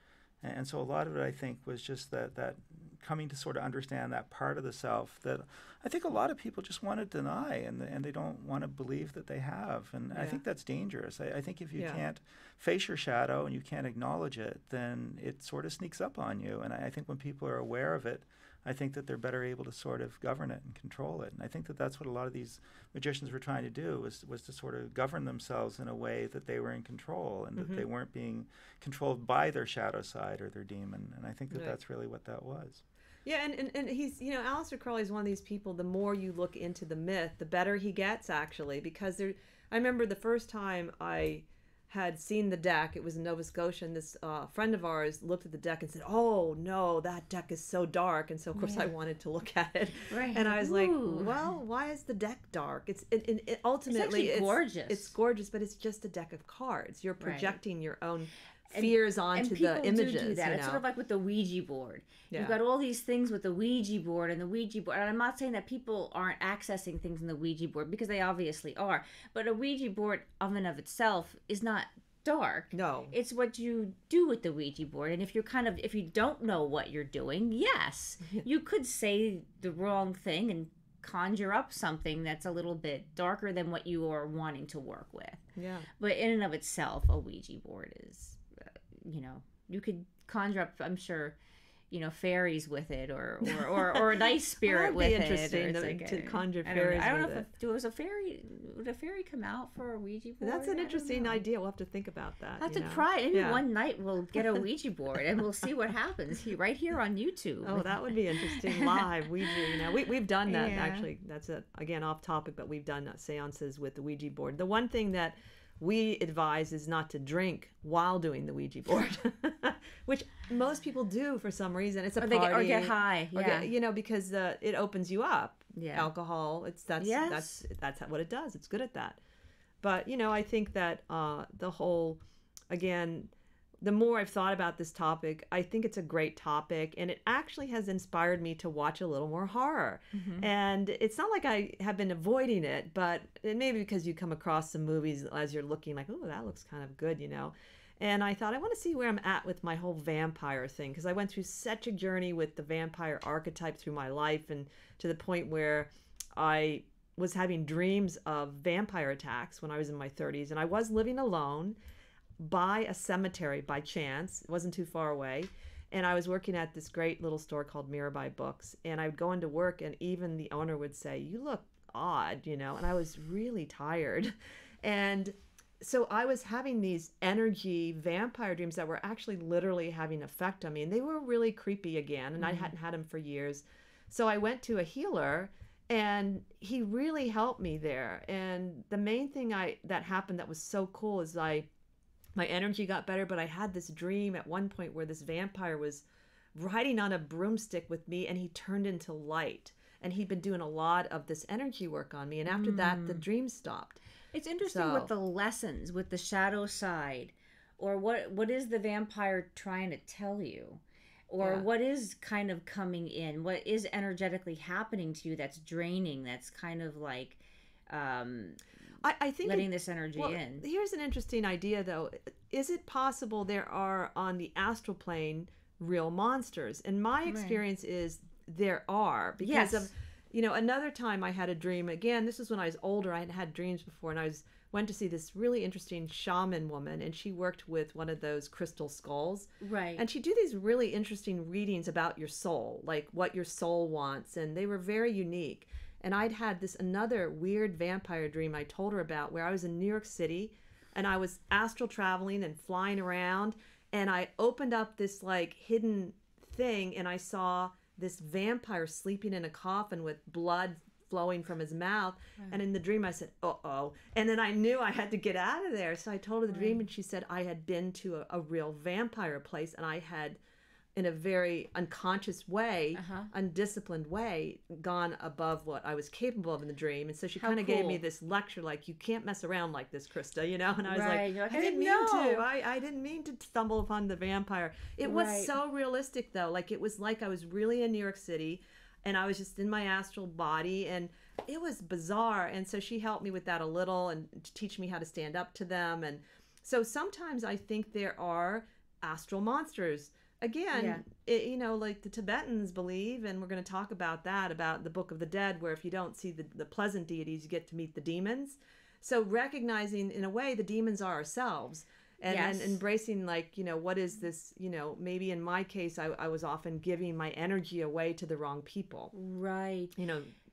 And so a lot of it, I think, was just that coming to sort of understand that part of the self that I think a lot of people just want to deny, and they don't want to believe that they have. And I think that's dangerous. I think if you can't face your shadow and you can't acknowledge it, then it sort of sneaks up on you. And I think when people are aware of it, I think that they're better able to sort of govern it and control it. And I think that that's what a lot of these magicians were trying to do, was to sort of govern themselves in a way that they were in control, and that they weren't being controlled by their shadow side or their demon. And I think that that's really what that was. Yeah, and he's, Aleister Crowley is one of these people, the more you look into the myth, the better he gets, actually, because I remember the first time I had seen the deck, it was in Nova Scotia, and this friend of ours looked at the deck and said, "Oh no, that deck is so dark." And so of course I wanted to look at it, and I was like, "Well, why is the deck dark? It's ultimately it's gorgeous. It's gorgeous, but it's just a deck of cards. You're projecting your own fears onto the images." Do that. It's sort of like with the Ouija board. You've got all these things with the Ouija board, and I'm not saying that people aren't accessing things in the Ouija board, because they obviously are. But a Ouija board of and of itself is not dark. No. It's what you do with the Ouija board. And if you don't know what you're doing, yes, you could say the wrong thing and conjure up something that's a little bit darker than what you are wanting to work with. Yeah. But in and of itself, a Ouija board is, you could conjure up, I'm sure, fairies with it, or a nice spirit with it. That'd be interesting to conjure fairies. I don't know would a fairy come out for a Ouija board? That's an interesting idea. We'll have to think about that. I'll have to try it. Maybe one night we'll get a Ouija board and we'll see what happens right here on YouTube. Oh, that would be interesting. Live Ouija. We've done that actually. That's again off topic, but we've done seances with the Ouija board. The one thing that we advise is not to drink while doing the Ouija board, which most people do for some reason. It's a party. Or get high, because it opens you up. Yeah. Alcohol, that's what it does. It's good at that. But, I think that the whole, again, the more I've thought about this topic, I think it's a great topic, and it actually has inspired me to watch a little more horror. And it's not like I have been avoiding it, but it may be because you come across some movies as you're looking like, oh, that looks kind of good, And I thought, I want to see where I'm at with my whole vampire thing, because I went through such a journey with the vampire archetype through my life, and to the point where I was having dreams of vampire attacks when I was in my 30s, and I was living alone. by a cemetery by chance. It wasn't too far away. And I was working at this great little store called Mirabai Books. And I would go into work, and even the owner would say, "You look odd," you know, and I was really tired. And so I was having these energy vampire dreams that were actually literally having an effect on me. And they were really creepy again. And I hadn't had them for years. So I went to a healer, and he really helped me there. And the main thing that happened that was so cool is my energy got better, but I had this dream at one point where this vampire was riding on a broomstick with me, and he turned into light. And he'd been doing a lot of this energy work on me. And after that, the dream stopped. It's interesting with the lessons, with the shadow side, or what is the vampire trying to tell you? Or what is kind of coming in? What is energetically happening to you that's draining, that's kind of like I think letting this energy in? Here's an interesting idea, though. Is it possible there are, on the astral plane, real monsters? And my experience is there are. Because of, another time I had a dream. Again, this is when I was older. I hadn't had dreams before. And I went to see this really interesting shaman woman, and she worked with one of those crystal skulls. Right. And she'd do these really interesting readings about your soul, like what your soul wants, and they were very unique. And I'd had another weird vampire dream I told her about, where I was in New York City, and I was astral traveling and flying around, and I opened up this like hidden thing, and I saw this vampire sleeping in a coffin with blood flowing from his mouth. And in the dream I said, uh-oh. And then I knew I had to get out of there. So I told her the dream, and she said I had been to a real vampire place, and I had, in a very unconscious way, undisciplined way, gone above what I was capable of in the dream. And so she kind of gave me this lecture, like, you can't mess around like this, Krista, And I was like, I didn't mean to. I didn't mean to stumble upon the vampire. It was so realistic, though. Like, it was like I was really in New York City, and I was just in my astral body, and it was bizarre. And so she helped me with that a little, and to teach me how to stand up to them. And so sometimes I think there are astral monsters. Again, like the Tibetans believe, and we're going to talk about that, about the Book of the Dead, where if you don't see the pleasant deities, you get to meet the demons. So recognizing, in a way, the demons are ourselves. And embracing, like, what is this, maybe in my case, I was often giving my energy away to the wrong people. Right.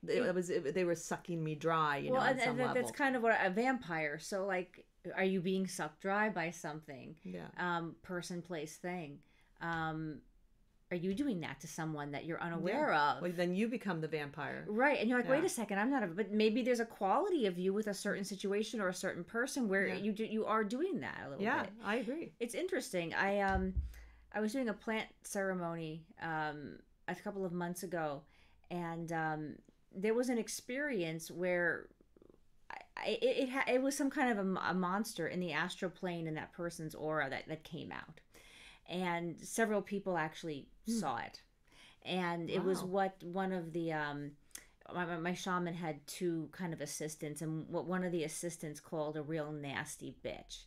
They were sucking me dry, on some level. That's kind of what a vampire. So, like, are you being sucked dry by something? Yeah. Person, place, thing. Are you doing that to someone that you're unaware of? Well, then you become the vampire. Right. And you're like, wait a second, I'm not but maybe there's a quality of you with a certain situation or a certain person where you are doing that a little bit. Yeah, I agree. It's interesting. I was doing a plant ceremony a couple of months ago, and there was an experience where it was some kind of a monster in the astral plane in that person's aura that came out. And several people actually saw it. And it was what one of the, my shaman had two kind of assistants, and what one of the assistants called a real nasty bitch.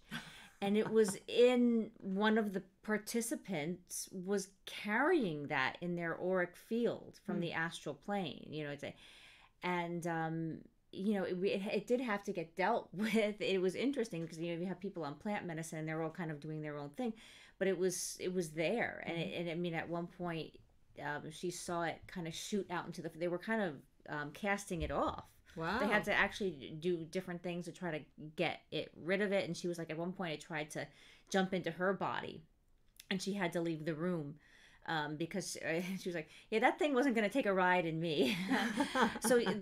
And it was in one of the participants was carrying that in their auric field from the astral plane, it did have to get dealt with. It was interesting because, you have people on plant medicine and they're all kind of doing their own thing. But it was there, and at one point, she saw it kind of shoot out into they were kind of casting it off. Wow! They had to actually do different things to try to get it rid of it. And she was like, at one point, it tried to jump into her body, and she had to leave the room because she was like, yeah, that thing wasn't going to take a ride in me.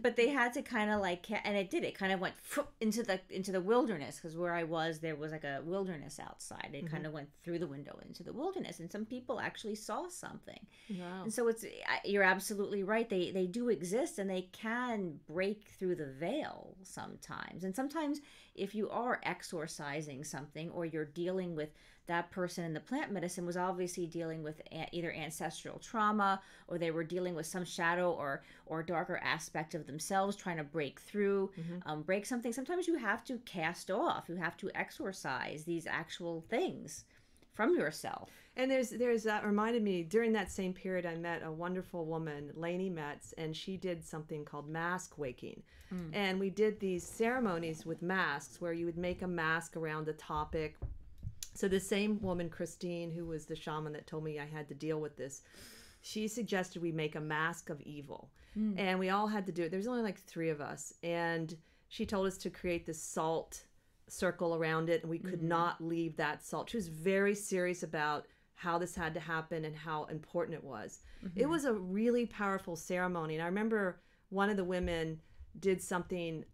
But they had to kind of like, and it did. It kind of went into the wilderness, because where I was, there was like a wilderness outside. It kind of went through the window into the wilderness, and some people actually saw something. Wow. And so you're absolutely right. They do exist, and they can break through the veil sometimes. And sometimes if you are exorcising something, or you're dealing with that person in the plant medicine was obviously dealing with either ancestral trauma, or they were dealing with some shadow or darker aspect of themselves, trying to break through, break something. Sometimes you have to cast off, you have to exorcise these actual things from yourself. And there's that reminded me, during that same period, I met a wonderful woman, Lainey Metz, and she did something called mask waking. And we did these ceremonies with masks where you would make a mask around a topic. So the same woman, Christine, who was the shaman that told me I had to deal with this, she suggested we make a mask of evil. And we all had to do it. There's only like 3 of us. And she told us to create this salt circle around it, and we could not leave that salt. She was very serious about how this had to happen and how important it was. It was a really powerful ceremony. And I remember one of the women did something,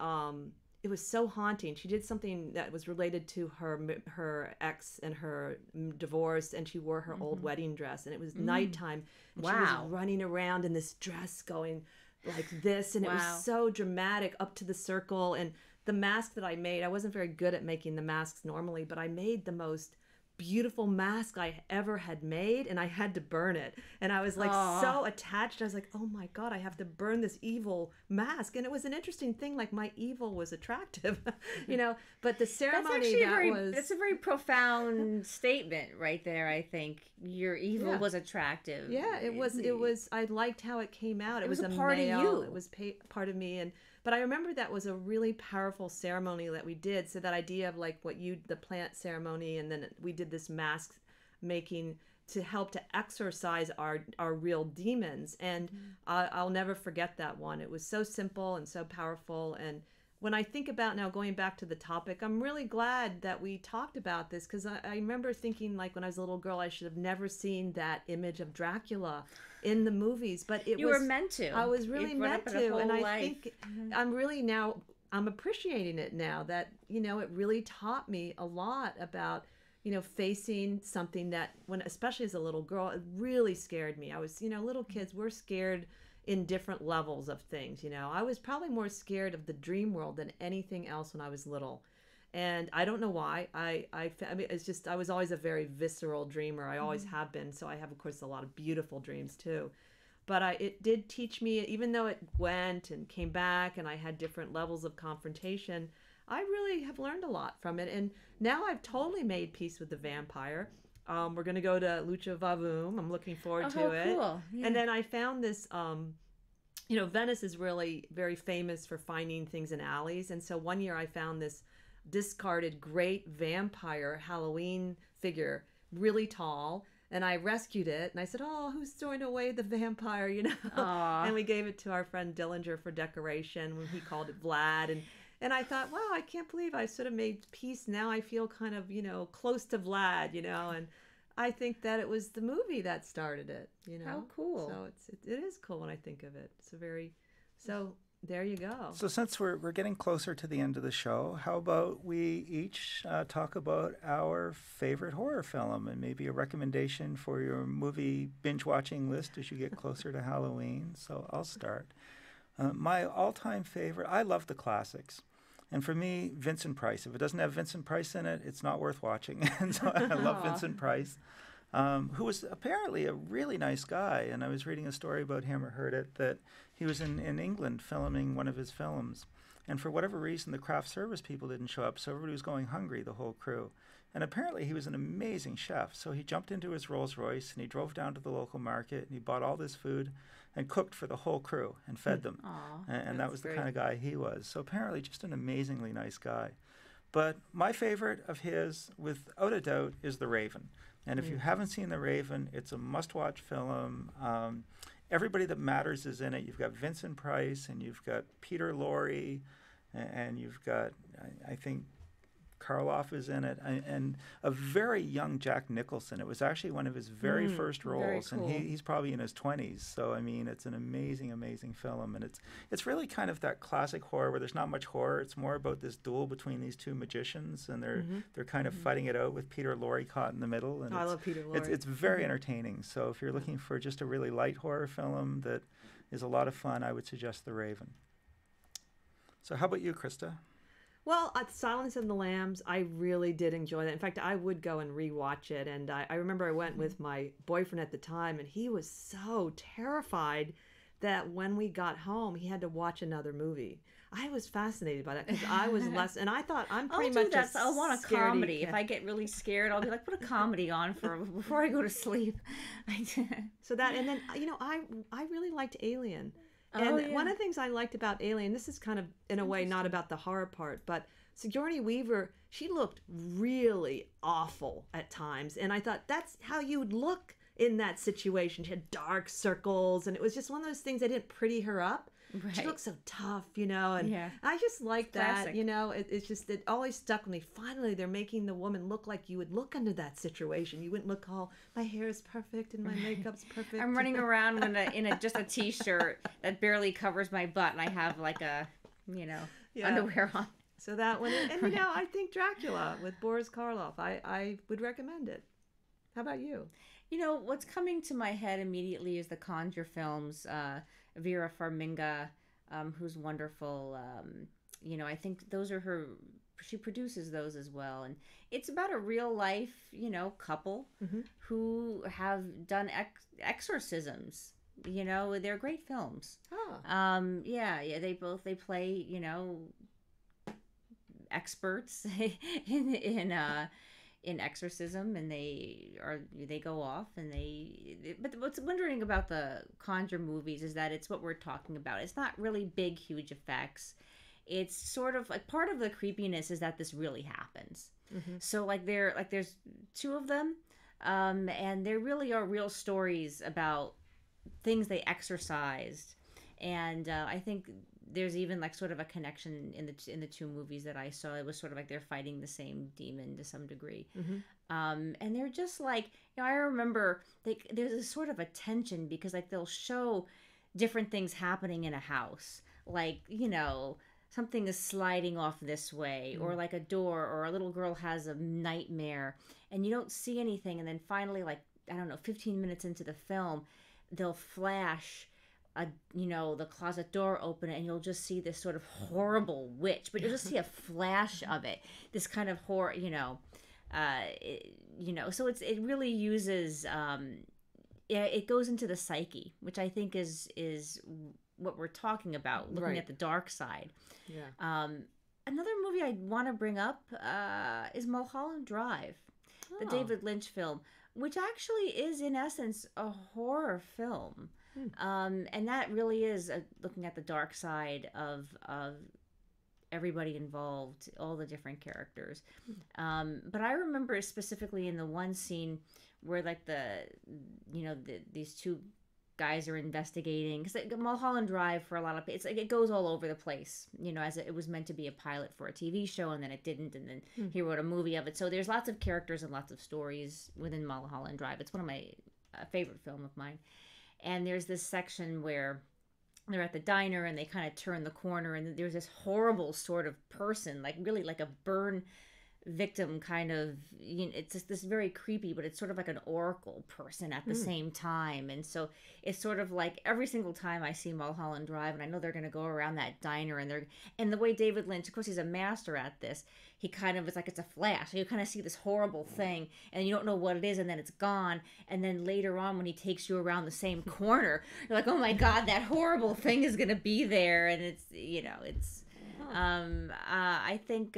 it was so haunting. She did something that was related to her ex and her divorce, and she wore her old wedding dress, and it was nighttime, and she was running around in this dress going like this, and it was so dramatic up to the circle. And the mask that I made, I wasn't very good at making the masks normally, but I made the most beautiful mask I ever had made, and I had to burn it. And I was like so attached. I was like, oh my God, I have to burn this evil mask. And it was an interesting thing, like my evil was attractive, you know, but the ceremony that's a very profound statement right there. I think your evil was attractive. Yeah, it was, I liked how it came out. It was a part male, of you. It was part of me. But I remember that was a really powerful ceremony that we did. So that idea of like the plant ceremony, and then we did this mask making to help to exorcise our real demons. And I'll never forget that one. It was so simple and so powerful. And when I think about now going back to the topic, I'm really glad that we talked about this, because I remember thinking like when I was a little girl, I should have never seen that image of Dracula in the movies, but you were meant to. I was really meant to, and I think I'm really now, I'm appreciating it now that, you know, it really taught me a lot about, you know, facing something that especially as a little girl, it really scared me. I was, you know, little kids, we're scared in different levels of things, you know. I was probably more scared of the dream world than anything else when I was little. And I don't know why. I mean, it's just, I was always a very visceral dreamer. I always have been. So I have, of course, a lot of beautiful dreams too. But it did teach me, even though it went and came back and I had different levels of confrontation, I really have learned a lot from it. And now I've totally made peace with the vampire. We're going to go to Lucha Vavoom. I'm looking forward to it. Cool. Yeah. And then I found this, you know, Venice is really very famous for finding things in alleys. And so one year I found this discarded great vampire Halloween figure, really tall, and I rescued it, and I said, oh, who's throwing away the vampire, you know? And we gave it to our friend Dillinger for decoration when he called it Vlad. And I thought, wow, I can't believe I sort of made peace. Now I feel kind of, you know, close to Vlad, you know, and I think that it was the movie that started it, you know? How cool. So it is cool when I think of it. So there you go. So since we're getting closer to the end of the show, how about we each talk about our favorite horror film and maybe a recommendation for your movie binge-watching list as you get closer to Halloween. So I'll start. My all-time favorite, I love the classics. And for me, Vincent Price. If it doesn't have Vincent Price in it, it's not worth watching. And so I love Vincent Price, who was apparently a really nice guy. And I was reading a story about him, or heard it, that he was in England filming one of his films. And for whatever reason, the craft service people didn't show up, so everybody was going hungry, the whole crew. And apparently he was an amazing chef. So he jumped into his Rolls Royce and he drove down to the local market and he bought all this food and cooked for the whole crew and fed them. And that was the kind of guy he was. So apparently just an amazingly nice guy. But my favorite of his, without a doubt, is The Raven. And if you haven't seen The Raven, it's a must-watch film. Everybody that matters is in it. You've got Vincent Price, and you've got Peter Lorre, and you've got, I think, Karloff is in it, and a very young Jack Nicholson. It was actually one of his very first roles, very cool. and he's probably in his 20s. So I mean, it's an amazing, amazing film, and it's really kind of that classic horror where there's not much horror. It's more about this duel between these two magicians, and they're kind of fighting it out with Peter Lorre caught in the middle. And I love Peter Lorre. It's very entertaining. So if you're looking for just a really light horror film that is a lot of fun, I would suggest The Raven. So how about you, Krista? Well, Silence of the Lambs, I really did enjoy that. In fact, I would go and rewatch it. And I remember I went with my boyfriend at the time, and he was so terrified that when we got home, he had to watch another movie. I was fascinated by that because I was less, and I thought I'm pretty much I'll want a comedy. If I get really scared, I'll be like, put a comedy on before I go to sleep. So that, and then, you know, I really liked Alien. And one of the things I liked about Alien, this is kind of, in a way, not about the horror part, but Sigourney Weaver, she looked really awful at times. And I thought, that's how you would look in that situation. She had dark circles, and it was just one of those things that didn't pretty her up. Right. She looked so tough, and Yeah. I just like that, Classic. it's just, it always stuck with me. Finally, they're making the woman look like you would look under that situation. You wouldn't look all, my hair is perfect and my makeup's perfect. I'm running around in a just a t-shirt that barely covers my butt, and I have like a, Yeah. underwear on. So that one, and I think Dracula with Boris Karloff, I would recommend it. How about you? What's coming to my head immediately is the Conjure films. Vera Farmiga, who's wonderful. I think those are her. She produces those as well, and it's about a real life, couple who have done exorcisms. They're great films. Oh. They play, experts in exorcism, and they go off and but what's wondering about the Conjure movies is that it's what we're talking about. It's not really big, huge effects. It's sort of like part of the creepiness is that this really happens. So there's two of them, and there really are real stories about things they exorcised, and I think there's even like sort of a connection in the two movies that I saw. It was sort of like they're fighting the same demon to some degree. And they're just like, I remember there's a sort of a tension because like they'll show different things happening in a house, like something is sliding off this way, or like a door, or a little girl has a nightmare, and you don't see anything, and then finally, like, I don't know, 15 minutes into the film, they'll flash the closet door open, and you'll just see this sort of horrible witch, but you'll just see a flash of it, this kind of horror, so it really uses, it goes into the psyche, which I think is what we're talking about, looking Right. at the dark side. Yeah. Another movie I want to bring up is Mulholland Drive, the Oh. David Lynch film, which actually is in essence a horror film. And that really is looking at the dark side of everybody involved, all the different characters. But I remember specifically in the one scene where like these two guys are investigating, because Mulholland Drive for a lot of it goes all over the place, as it was meant to be a pilot for a TV show, and then it didn't, and then he wrote a movie of it. So there's lots of characters and lots of stories within Mulholland Drive. It's one of my favorite film of mine. And there's this section where they're at the diner and they kind of turn the corner, and there's this horrible sort of person, like really like a burn victim kind of, it's just this very creepy, but it's sort of like an oracle person at the same time. And so it's sort of like every single time I see Mulholland Drive, and I know they're going to go around that diner, and the way David Lynch, of course he's a master at this, he kind of is like, it's a flash, so you kind of see this horrible thing and you don't know what it is, and then it's gone, and then later on when he takes you around the same corner, you're like, oh my god, that horrible thing is going to be there. And it's I think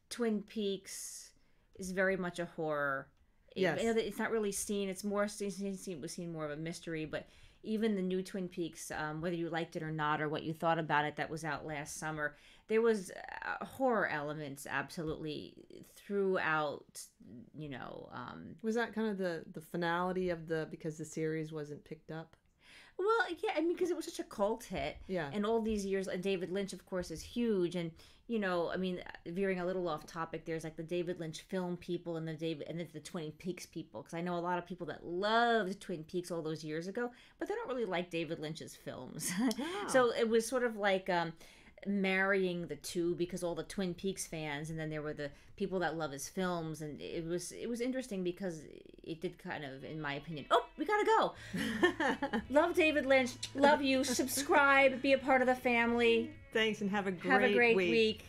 Twin Peaks is very much a horror. Yes. It's not really seen. It's more seen more of a mystery. But even the new Twin Peaks, whether you liked it or not, or what you thought about it, that was out last summer, there was horror elements absolutely throughout. Was that kind of the finality of because the series wasn't picked up? Well, yeah, I mean, because it was such a cult hit. Yeah. And all these years, and David Lynch, of course, is huge. And, I mean, veering a little off topic, there's like the David Lynch film people and the Twin Peaks people. Because I know a lot of people that loved Twin Peaks all those years ago, but they don't really like David Lynch's films. Wow. So it was sort of like marrying the two, because all the Twin Peaks fans, and then there were the people that love his films, and it was interesting because it did kind of, in my opinion, we gotta go. Love David Lynch, love you, subscribe, be a part of the family. Thanks, and have a Have a great week.